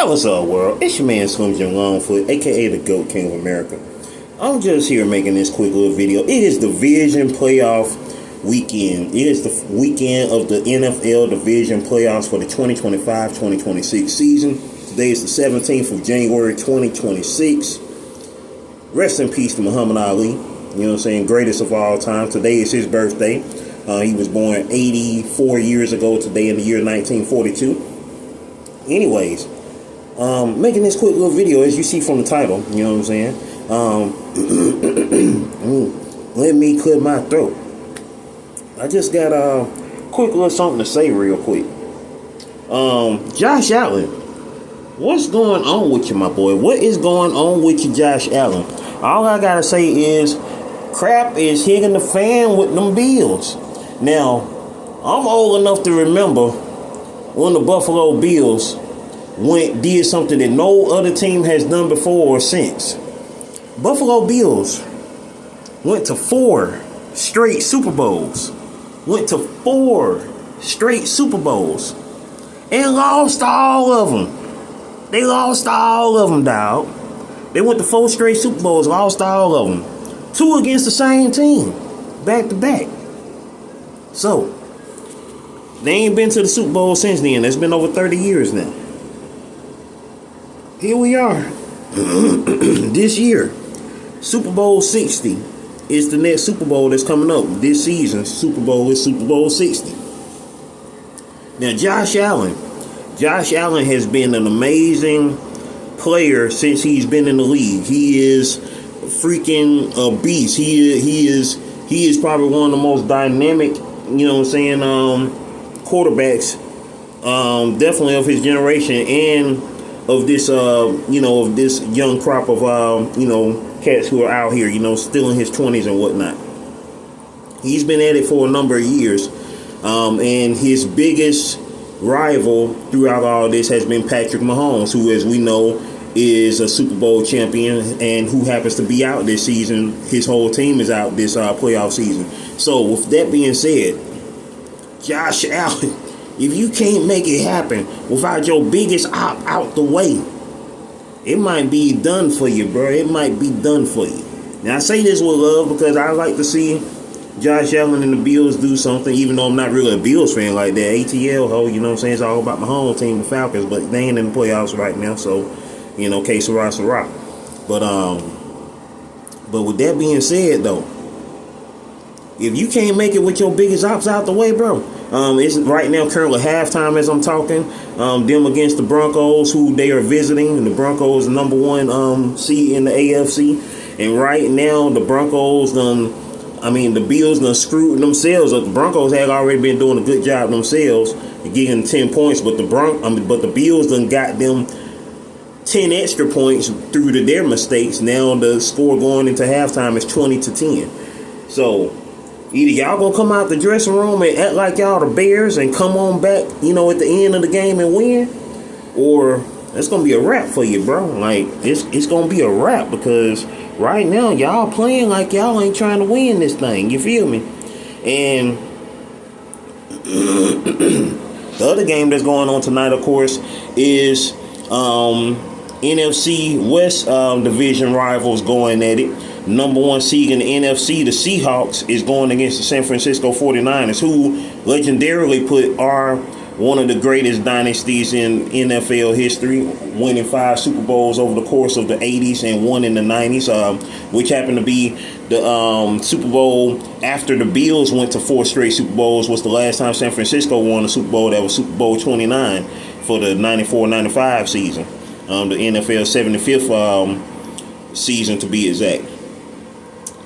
Hey, what's up, world? It's your man Slim Jim Longfoot, aka the GOAT King of America. I'm just here making this quick little video. It is Division Playoff weekend. It is the weekend of the NFL Division Playoffs for the 2025-2026 season. Today is the 17th of January, 2026. Rest in peace to Muhammad Ali. You know what I'm saying? Greatest of all time. Today is his birthday. He was born 84 years ago today in the year 1942. Anyways, making this quick little video, as you see from the title, you know what I'm saying? Let me clear my throat. I just got a quick little something to say real quick. Josh Allen, what's going on with you, my boy? What is going on with you, Josh Allen? All I gotta say is crap is hitting the fan with them Bills. Now, I'm old enough to remember when the Buffalo Bills did something that no other team has done before or since. Buffalo Bills went to 4 straight Super Bowls. And lost all of them. They lost all of them, dog. They went to 4 straight Super Bowls, lost all of them. 2 against the same team, back to back. So, they ain't been to the Super Bowl since then. It's been over 30 years now. Here we are. This year, Super Bowl 60 is the next Super Bowl that's coming up. This season, Super Bowl is Super Bowl 60. Now, Josh Allen has been an amazing player since he's been in the league. He is freaking a beast. He is probably one of the most dynamic, you know what I'm saying, quarterbacks, definitely of his generation and of this, of this young crop of, cats who are out here, still in his 20s and whatnot. He's been at it for a number of years, and his biggest rival throughout all this has been Patrick Mahomes, who, as we know, is a Super Bowl champion and who happens to be out this season. His whole team is out this playoff season. So, with that being said, Josh Allen, if you can't make it happen without your biggest op out the way, it might be done for you, bro. It might be done for you. Now, I say this with love because I like to see Josh Allen and the Bills do something, even though I'm not really a Bills fan like that. ATL, ho, you know what I'm saying? It's all about my home team, the Falcons, but they ain't in the playoffs right now, so, que sera. But with that being said, though, if you can't make it with your biggest ops out the way, bro, it's right now currently halftime as I'm talking. Them against the Broncos, who they are visiting, and the Broncos are number 1 seed in the AFC. And right now, the Bills done screwed themselves up. The Broncos had already been doing a good job themselves, getting 10 points, but the Bills done got them 10 extra points through to their mistakes. Now the score going into halftime is 20-10. So either y'all gonna come out the dressing room and act like y'all the Bears and come on back, at the end of the game and win, or it's gonna be a wrap for you, bro. Like it's gonna be a wrap because right now y'all playing like y'all ain't trying to win this thing. You feel me? And the other game that's going on tonight, of course, is NFC West division rivals going at it. Number 1 seed in the NFC, the Seahawks, is going against the San Francisco 49ers, who legendarily are one of the greatest dynasties in NFL history, winning 5 Super Bowls over the course of the 80s and 1 in the 90s, which happened to be the Super Bowl after the Bills went to 4 straight Super Bowls. Was the last time San Francisco won a Super Bowl. That was Super Bowl 29 for the 94-95 season, the NFL 75th season to be exact.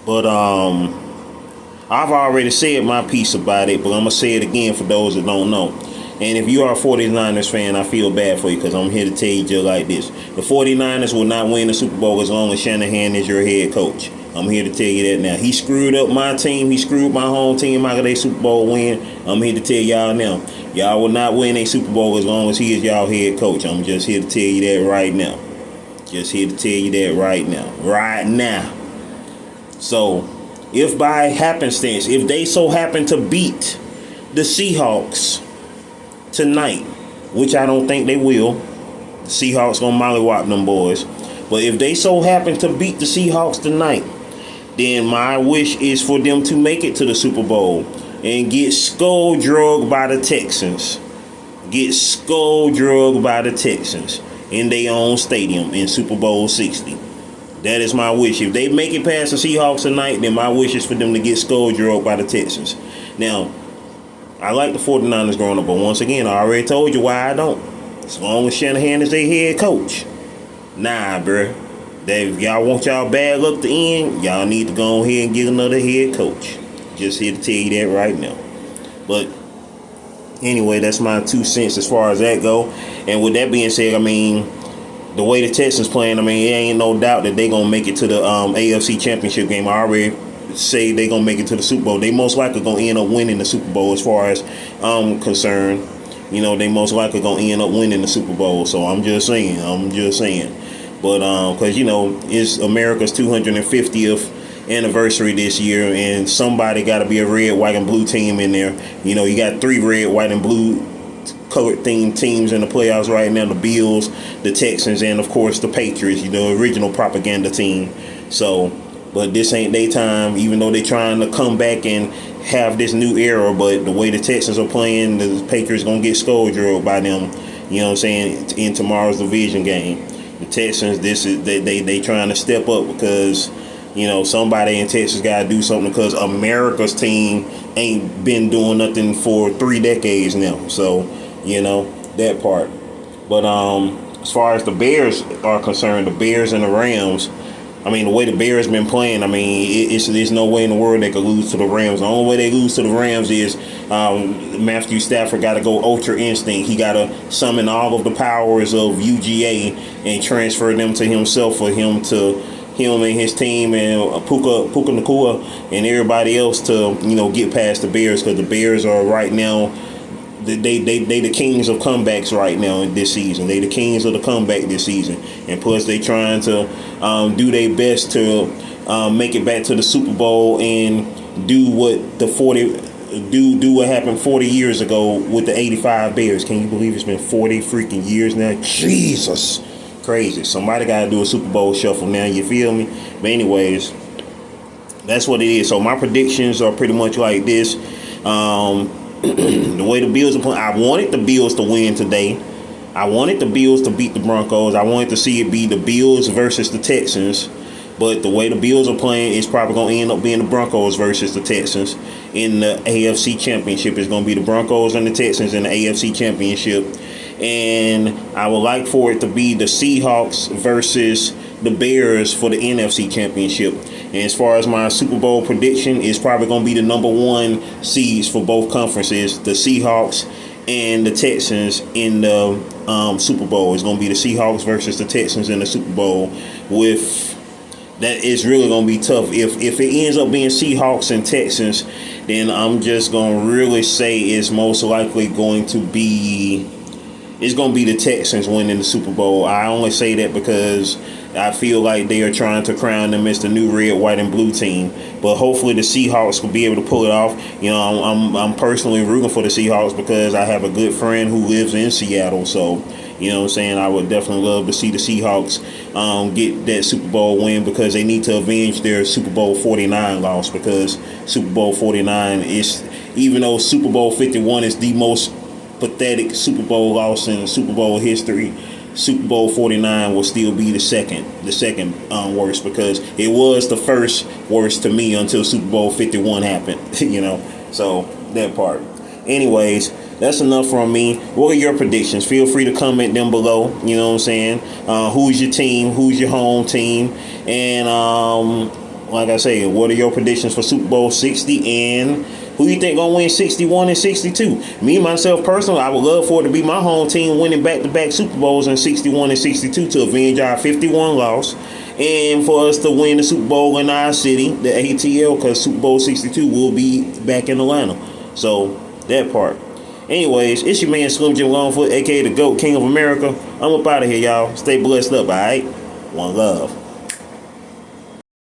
But I've already said my piece about it, but I'm going to say it again for those that don't know. And if you are a 49ers fan, I feel bad for you because I'm here to tell you just like this. The 49ers will not win the Super Bowl as long as Shanahan is your head coach. I'm here to tell you that now. He screwed up my team. He screwed my home team out of their Super Bowl win. I'm here to tell y'all now. Y'all will not win a Super Bowl as long as he is y'all head coach. I'm just here to tell you that right now. Just here to tell you that right now. Right now. So, if by happenstance, if they so happen to beat the Seahawks tonight, which I don't think they will, The Seahawks gonna mollywop them boys. But if they so happen to beat the Seahawks tonight, then my wish is for them to make it to the Super Bowl and get skull drugged by the Texans. Get skull drugged by the Texans in their own stadium in Super Bowl 60. That is my wish. If they make it past the Seahawks tonight, then my wish is for them to get skull drugged by the Texans. Now, I like the 49ers growing up, but once again, I already told you why I don't. As long as Shanahan is their head coach. Nah, bruh. If y'all want y'all bad luck to end, y'all need to go ahead and get another head coach. Just here to tell you that right now. But anyway, that's my 2 cents as far as that go. And with that being said, I mean, the way the Texans playing, I mean, it ain't no doubt that they gonna make it to the AFC Championship game. I already say they gonna make it to the Super Bowl. They most likely gonna end up winning the Super Bowl as far as I'm concerned. You know, they most likely gonna end up winning the Super Bowl. So I'm just saying. But because, you know, it's America's 250th anniversary this year, and somebody got to be a red, white, and blue team in there. You know, you got 3 red, white, and blue colored themed teams in the playoffs right now: the Bills, the Texans, and of course the Patriots, you know, original propaganda team. So, but this ain't their time, even though they're trying to come back and have this new era. But the way the Texans are playing, the Patriots gonna get skull drugged by them, you know what I'm saying, in tomorrow's division game. The Texans, they trying to step up because, you know, somebody in Texas got to do something, because America's team ain't been doing nothing for 3 decades now. So, you know, that part. But as far as the Bears are concerned, the Bears and the Rams, I mean, the way the Bears been playing, I mean, there's no way in the world they could lose to the Rams. The only way they lose to the Rams is Matthew Stafford got to go Ultra Instinct. He got to summon all of the powers of UGA and transfer them to himself for him and his team and Puka Nacua and everybody else to, you know, get past the Bears, because the Bears are right now, they the kings of comebacks right now in this season. They the kings of the comeback this season, and plus they trying to do their best to make it back to the Super Bowl and do what what happened 40 years ago with the 85 Bears. Can you believe it's been 40 freaking years now? Jesus, crazy. Somebody got to do a Super Bowl shuffle now, you feel me? But anyways, that's what it is. So my predictions are pretty much like this. The way the Bills are playing, I wanted the Bills to win today. I wanted the Bills to beat the Broncos. I wanted to see it be the Bills versus the Texans. But the way the Bills are playing, it's probably going to end up being the Broncos versus the Texans in the AFC Championship. It's going to be the Broncos and the Texans in the AFC Championship. And I would like for it to be the Seahawks versus the Bears for the NFC Championship. And as far as my Super Bowl prediction, it's probably going to be the number 1 seeds for both conferences, the Seahawks and the Texans in the Super Bowl. It's going to be the Seahawks versus the Texans in the Super Bowl. With that, it's really going to be tough. If it ends up being Seahawks and Texans, then I'm just going to really say it's most likely going to be the Texans winning the Super Bowl. I only say that because I feel like they are trying to crown them as the new red, white, and blue team. But hopefully the Seahawks will be able to pull it off. You know, I'm personally rooting for the Seahawks because I have a good friend who lives in Seattle. So, you know what I'm saying, I would definitely love to see the Seahawks get that Super Bowl win, because they need to avenge their Super Bowl 49 loss, because Super Bowl 49 is, even though Super Bowl 51 is the most pathetic Super Bowl loss in Super Bowl history, Super Bowl 49 will still be the second worst, because it was the first worst to me until Super Bowl 51 happened. You know, so that part. Anyways, that's enough from me. What are your predictions? Feel free to comment them below. You know what I'm saying? Who's your team? Who's your home team? And like I say, what are your predictions for Super Bowl 60? And who you think gonna win 61 and 62? Me, myself, personally, I would love for it to be my home team winning back-to-back Super Bowls in 61 and 62 to avenge our 51 loss, and for us to win the Super Bowl in our city, the ATL, because Super Bowl 62 will be back in Atlanta. So, that part. Anyways, it's your man Slim Jim Longfoot, a.k.a. the GOAT, King of America. I'm up out of here, y'all. Stay blessed up, all right? One love.